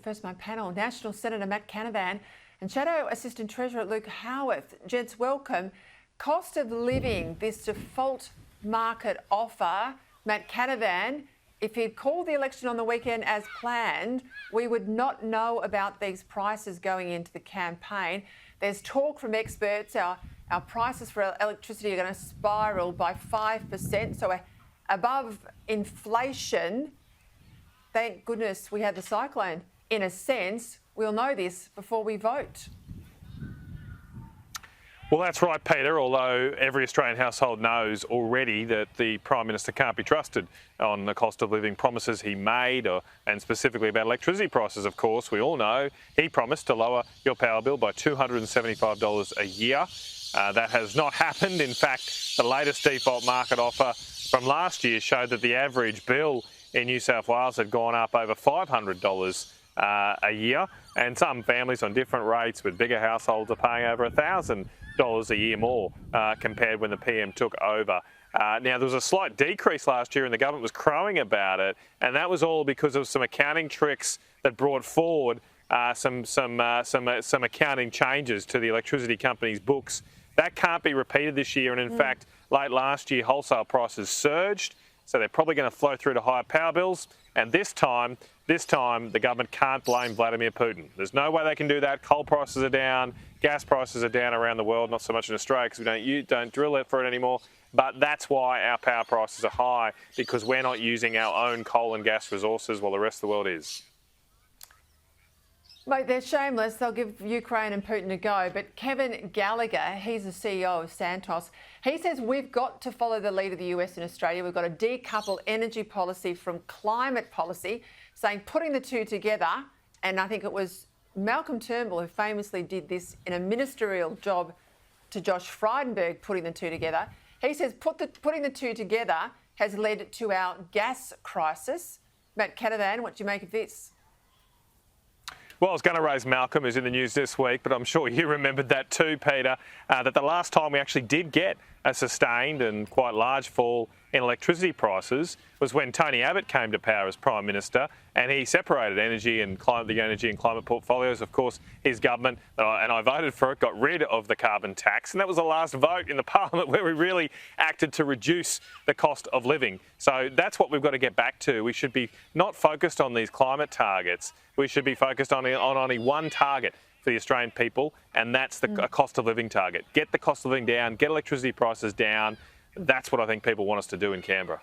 First, my panel, National Senator Matt Canavan and Shadow Assistant Treasurer Luke Howarth. Gents, welcome. Cost of living, this default market offer. Matt Canavan, if he'd called the election on the weekend as planned, we would not know about these prices going into the campaign. There's talk from experts, our prices for electricity are going to spiral by 5%, so we're above inflation. Thank goodness we had the cyclone. In a sense, we'll know this before we vote. Well, that's right, Peter, although every Australian household knows already that the Prime Minister can't be trusted on the cost of living promises he made, and specifically about electricity prices, of course. We all know he promised to lower your power bill by $275 a year. That has not happened. In fact, the latest default market offer from last year showed that the average bill in New South Wales had gone up over $500 a year, and some families on different rates with bigger households are paying over $1,000 a year more compared when the PM took over. Now, there was a slight decrease last year and the government was crowing about it, and that was all because of some accounting tricks that brought forward some accounting changes to the electricity company's books. That can't be repeated this year, and in fact, late last year, wholesale prices surged, so they're probably going to flow through to higher power bills. And this time, the government can't blame Vladimir Putin. There's no way they can do that. Coal prices are down, gas prices are down around the world, not so much in Australia because we don't drill it for it anymore. But that's why our power prices are high, because we're not using our own coal and gas resources while the rest of the world is. Mate, they're shameless. They'll give Ukraine and Putin a go. But Kevin Gallagher, he's the CEO of Santos, he says we've got to follow the lead of the US and Australia. We've got to decouple energy policy from climate policy, saying putting the two together, and I think it was Malcolm Turnbull who famously did this in a ministerial job to Josh Frydenberg, putting the two together. He says putting the two together has led to our gas crisis. Matt Canavan, what do you make of this? Well, I was going to raise Malcolm, who's in the news this week, but I'm sure you remembered that too, Peter, that the last time we actually did get a sustained and quite large fall in electricity prices was when Tony Abbott came to power as Prime Minister, and he separated the energy and climate portfolios. Of course, his government, and I voted for it, got rid of the carbon tax, and that was the last vote in the Parliament where we really acted to reduce the cost of living. So that's what we've got to get back to. We should be not focused on these climate targets. We should be focused on only one target for the Australian people, and that's the cost of living target. Get the cost of living down, get electricity prices down. That's what I think people want us to do in Canberra.